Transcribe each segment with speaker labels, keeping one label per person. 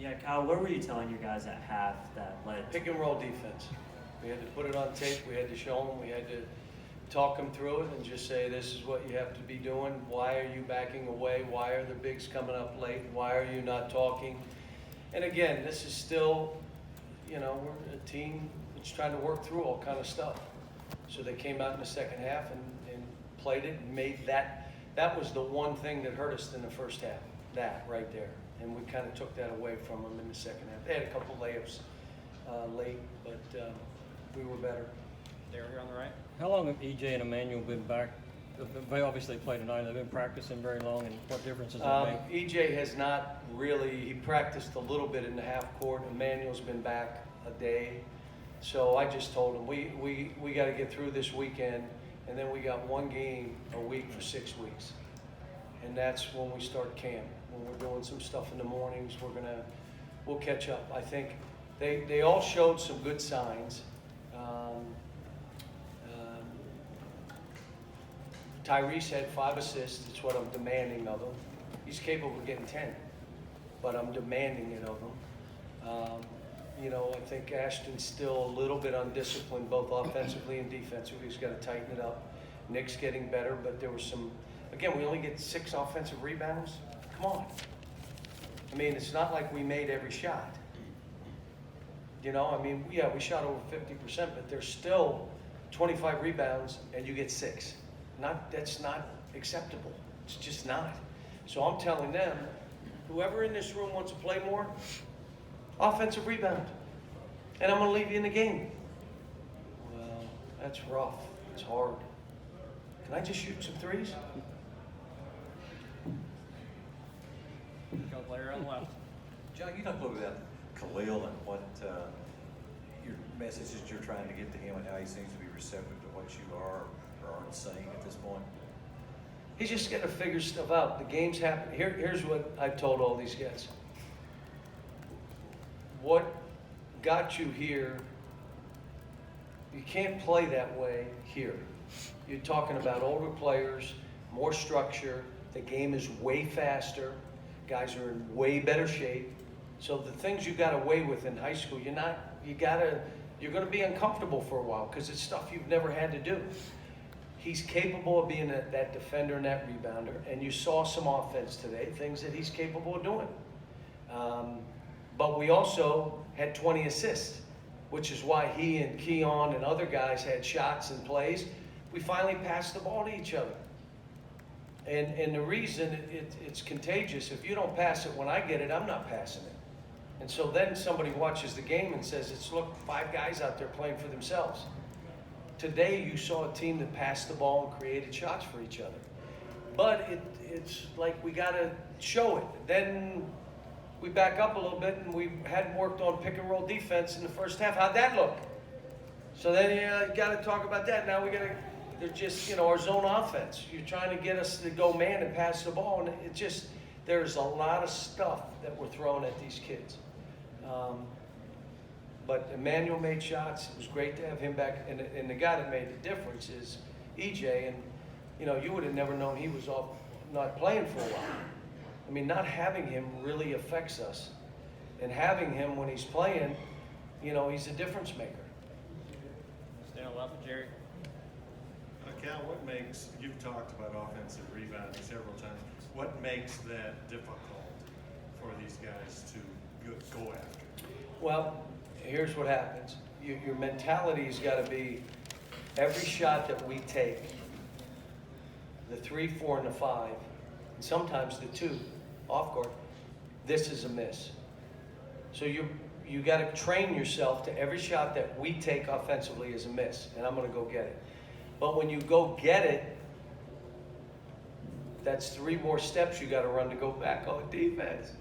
Speaker 1: Yeah, Kyle, what were you telling your guys at half that led?
Speaker 2: Pick and roll defense. We had to put it on tape. We had to show them. We had to talk them through it and just say, this is what you have to be doing. Why are you backing away? Why are the bigs coming up late? Why are you not talking? And again, this is still, we're a team that's trying to work through all kind of stuff. So they came out in the second half and played it and made that. That was the one thing that hurt us in the first half, that right there. And we kind of took that away from them in the second half. They had a couple layups late, but we were better.
Speaker 3: They're here on the right.
Speaker 4: How long have EJ and Emmanuel been back? They obviously played tonight. They've been practicing very long, and what difference does it make?
Speaker 2: EJ has not really. He practiced a little bit in the half court. Emmanuel's been back a day. So I just told him, we got to get through this weekend, and then we got one game a week for 6 weeks. And that's when we start camp. When we're doing some stuff in the mornings, we'll catch up. I think they all showed some good signs. Tyrese had 5 assists. It's what I'm demanding of him. He's capable of getting 10, but I'm demanding it of him. I think Ashton's still a little bit undisciplined, both offensively and defensively. He's got to tighten it up. Nick's getting better, but there was some. Again, we only get 6 offensive rebounds. Come on. I mean, it's not like we made every shot. We shot over 50%, but there's still 25 rebounds, and you get 6. That's not acceptable. It's just not. So I'm telling them, whoever in this room wants to play more, offensive rebound. And I'm going to leave you in the game. Well, that's rough. It's hard. Can I just shoot some threes?
Speaker 3: Go player on the left.
Speaker 5: John, you talk a little bit about Khalil and what your messages you're trying to get to him and how he seems to be receptive to what you are or aren't saying at this point.
Speaker 2: He's just got to figure stuff out. The game's happening. Here's what I've told all these guys. What got you here, you can't play that way here. You're talking about older players, more structure. The game is way faster. Guys are in way better shape. So the things you got away with in high school, you're going to be uncomfortable for a while because it's stuff you've never had to do. He's capable of being that defender and that rebounder, and you saw some offense today, things that he's capable of doing. But we also had 20 assists, which is why he and Keon and other guys had shots and plays. We finally passed the ball to each other. And the reason it's contagious, if you don't pass it when I get it, I'm not passing it. And so then somebody watches the game and says, look, 5 guys out there playing for themselves. Today you saw a team that passed the ball and created shots for each other. But it's like we got to show it. Then we back up a little bit and we hadn't worked on pick and roll defense in the first half. How'd that look? So then you got to talk about that. Now they're just, our zone offense. You're trying to get us to go man and pass the ball. And there's a lot of stuff that we're throwing at these kids. But Emmanuel made shots. It was great to have him back. And the guy that made the difference is EJ. And, you would have never known he was not playing for a while. I mean, not having him really affects us. And having him when he's playing, he's a difference maker.
Speaker 3: Stay on the left with Jerry.
Speaker 6: Cal, you've talked about offensive rebounding several times. What makes that difficult for these guys to go after?
Speaker 2: Well, here's what happens. Your mentality's got to be every shot that we take, the 3, 4, and the 5, and sometimes the 2 off court, this is a miss. So you got to train yourself to every shot that we take offensively is a miss, and I'm going to go get it. But when you go get it, that's 3 more steps you got to run to go back on defense.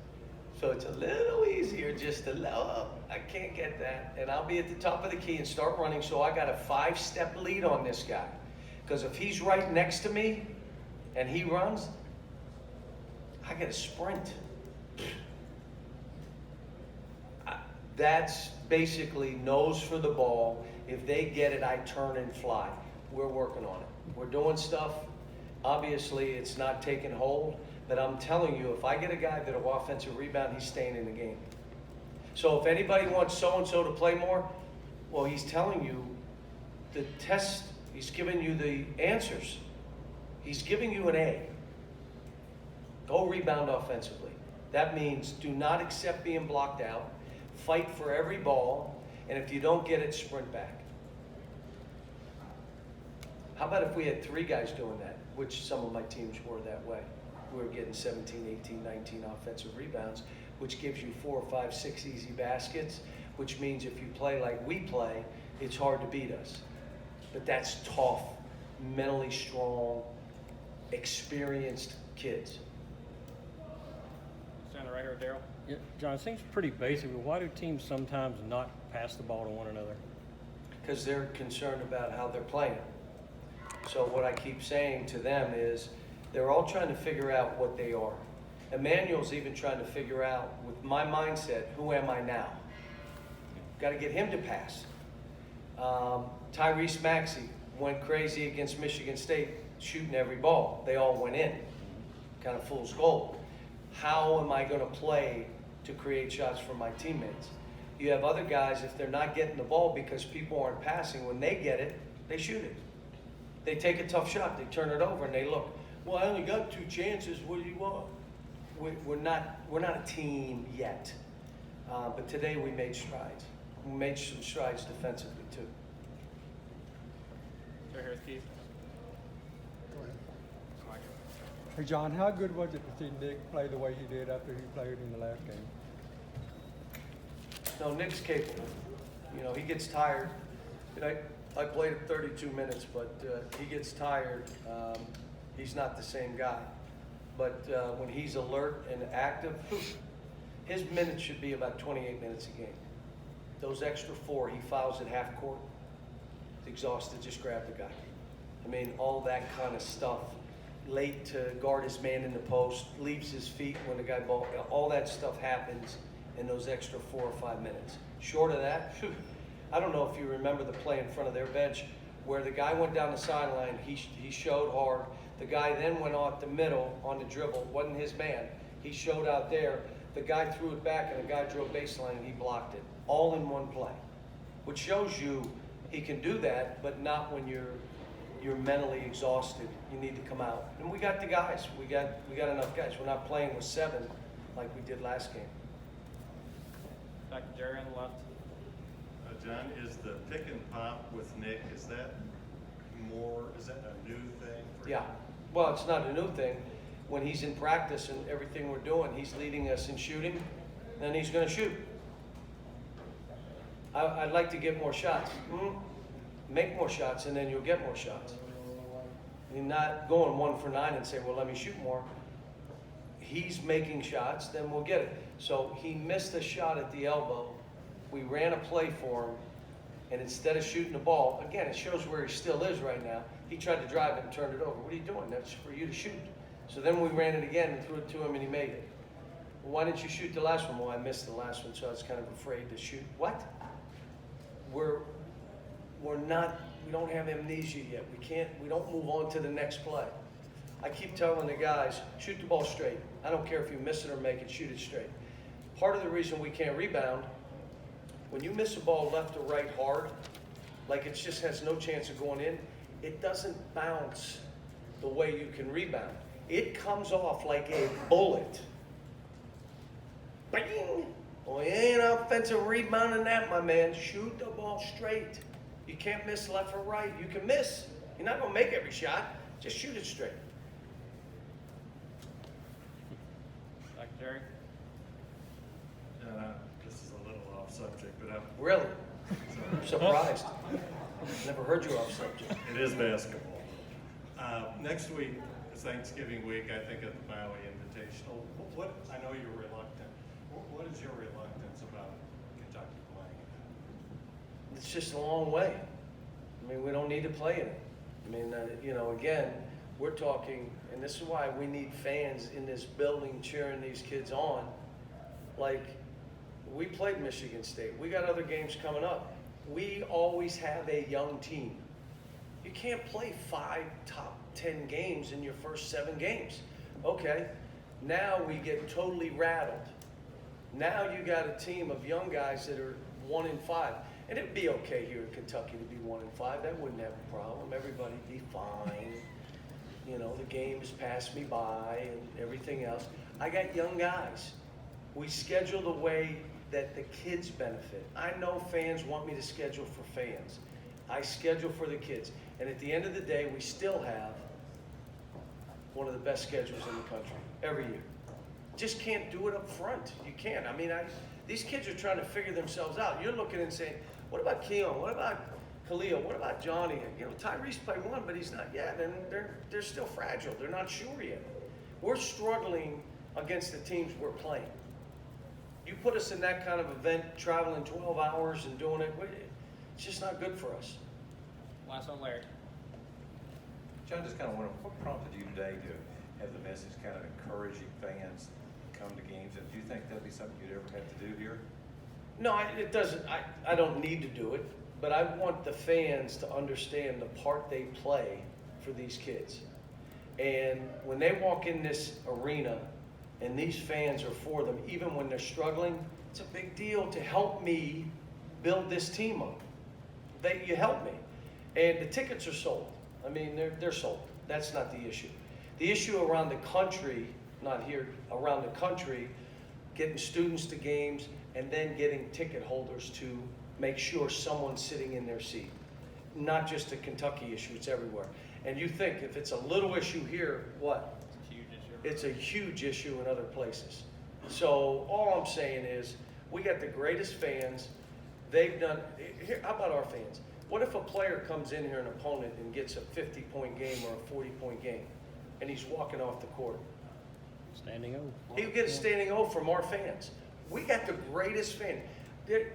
Speaker 2: So it's a little easier just to, I can't get that. And I'll be at the top of the key and start running. So I got a 5-step lead on this guy. Because if he's right next to me and he runs, I got to sprint. That's basically nose for the ball. If they get it, I turn and fly. We're working on it. We're doing stuff. Obviously, it's not taking hold. But I'm telling you, if I get a guy that'll offensive rebound, he's staying in the game. So if anybody wants so-and-so to play more, well, he's telling you the test, he's giving you the answers. He's giving you an A. Go rebound offensively. That means do not accept being blocked out. Fight for every ball, and if you don't get it, sprint back. How about if we had 3 guys doing that, which some of my teams were that way. We were getting 17, 18, 19 offensive rebounds, which gives you 4 or 5, 6 easy baskets, which means if you play like we play, it's hard to beat us. But that's tough, mentally strong, experienced kids.
Speaker 3: Stand right here with Daryl.
Speaker 4: Yeah, John, it seems pretty basic, but why do teams sometimes not pass the ball to one another?
Speaker 2: Because they're concerned about how they're playing. So what I keep saying to them is they're all trying to figure out what they are. Emmanuel's even trying to figure out, with my mindset, who am I now? Got to get him to pass. Tyrese Maxey went crazy against Michigan State, shooting every ball. They all went in, kind of fool's gold. How am I going to play to create shots for my teammates? You have other guys, if they're not getting the ball because people aren't passing, when they get it, they shoot it. They take a tough shot, they turn it over, and they look, well, I only got 2 chances, what do you want? We're not a team yet. But today we made strides. We made some strides defensively, too.
Speaker 3: Right here with Keith.
Speaker 7: Hey, John, how good was it to see Nick play the way he did after he played in the last game?
Speaker 2: No, Nick's capable. You know, he gets tired. And I played him 32 minutes, but he gets tired. He's not the same guy. But when he's alert and active, his minutes should be about 28 minutes a game. Those extra 4, he fouls at half court. He's exhausted, just grab the guy. I mean, all that kind of stuff. Late to guard his man in the post, leaves his feet when the guy ball, all that stuff happens in those extra 4 or 5 minutes. Short of that, I don't know if you remember the play in front of their bench where the guy went down the sideline, he showed hard. The guy then went off the middle on the dribble, wasn't his man. He showed out there. The guy threw it back and the guy drove baseline and he blocked it. All in one play, which shows you he can do that, but not when you're mentally exhausted. You need to come out. And we got the guys. We got enough guys. We're not playing with 7 like we did last game.
Speaker 3: Back to Jerry on the left.
Speaker 6: John, is the pick and pop with Nick, is that a new thing?
Speaker 2: Yeah. Well, it's not a new thing. When he's in practice and everything we're doing, he's leading us in shooting, then he's going to shoot. I'd like to get more shots. Make more shots, and then you'll get more shots. You're not going 1 for 9 and say, well, let me shoot more. He's making shots, then we'll get it. So he missed a shot at the elbow. We ran a play for him, and instead of shooting the ball, again, it shows where he still is right now. He tried to drive it and turned it over. What are you doing? That's for you to shoot. So then we ran it again and threw it to him, and he made it. Well, why didn't you shoot the last one? Well, I missed the last one, so I was kind of afraid to shoot. What? We don't have amnesia yet. We don't move on to the next play. I keep telling the guys, shoot the ball straight. I don't care if you miss it or make it, shoot it straight. Part of the reason we can't rebound, when you miss a ball left or right hard, like it just has no chance of going in, it doesn't bounce the way you can rebound. It comes off like a bullet. Bang! Well, you ain't offensive rebounding that, my man. Shoot the ball straight. You can't miss left or right. You can miss. You're not going to make every shot. Just shoot it straight.
Speaker 3: Back to Jerry.
Speaker 6: This is a little off subject, but
Speaker 2: Really? I'm surprised. Never heard you off subject.
Speaker 6: it is basketball. Next week is Thanksgiving week, I think, at the Maui Invitational. I know you're reluctant. What is your reluctance about Kentucky playing?
Speaker 2: It's just a long way. I mean, we don't need to play in it. I mean, again, we're talking, and this is why we need fans in this building cheering these kids on. Like, we played Michigan State. We got other games coming up. We always have a young team. You can't play 5 top 10 games in your first 7 games. Okay, now we get totally rattled Now you got a team of young guys that are 1-5. And it'd be okay here in Kentucky to be 1-5. That wouldn't have a problem. Everybody'd be fine. You know, the games pass me by and everything else. I got young guys. We schedule the way that the kids benefit. I know fans want me to schedule for fans. I schedule for the kids. And at the end of the day, we still have one of the best schedules in the country every year. Just can't do it up front. You can't. I mean, these kids are trying to figure themselves out. You're looking and saying, what about Keon? What about Khalil? What about Johnny? You know, Tyrese played one, but he's not yet. And they're still fragile. They're not sure yet. We're struggling against the teams we're playing. You put us in that kind of event, traveling 12 hours and doing it, it's just not good for us.
Speaker 3: Last one, Larry.
Speaker 5: John, just kind of wonder, what prompted you today to have the message kind of encouraging fans to come to games? And do you think that'd be something you'd ever have to do here?
Speaker 2: No, it doesn't. I don't need to do it, but I want the fans to understand the part they play for these kids. And when they walk in this arena and these fans are for them, even when they're struggling, it's a big deal to help me build this team up. You help me. And the tickets are sold. I mean, they're sold. That's not the issue. The issue around the country, not here, around the country, getting students to games and then getting ticket holders to make sure someone's sitting in their seat. Not just a Kentucky issue, it's everywhere. And you think if it's a little issue here, what?
Speaker 3: It's a huge issue.
Speaker 2: It's a huge issue in other places. So all I'm saying is, we got the greatest fans. They've done, here, how about our fans? What if a player comes in here, an opponent, and gets a 50-point game or a 40-point game, and he's walking off the court?
Speaker 4: Standing O.
Speaker 2: He'll get a standing O from our fans. We got the greatest fan.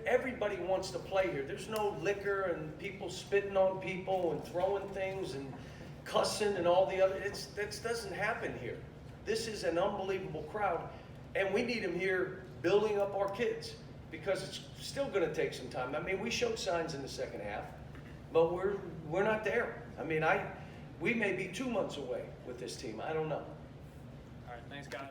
Speaker 2: Everybody wants to play here. There's no liquor and people spitting on people and throwing things and cussing and all the other. That doesn't happen here. This is an unbelievable crowd, and we need them here building up our kids because it's still going to take some time. I mean, we showed signs in the second half, but we're not there. I mean, we may be 2 months away with this team. I don't know.
Speaker 3: All right, thanks, guys.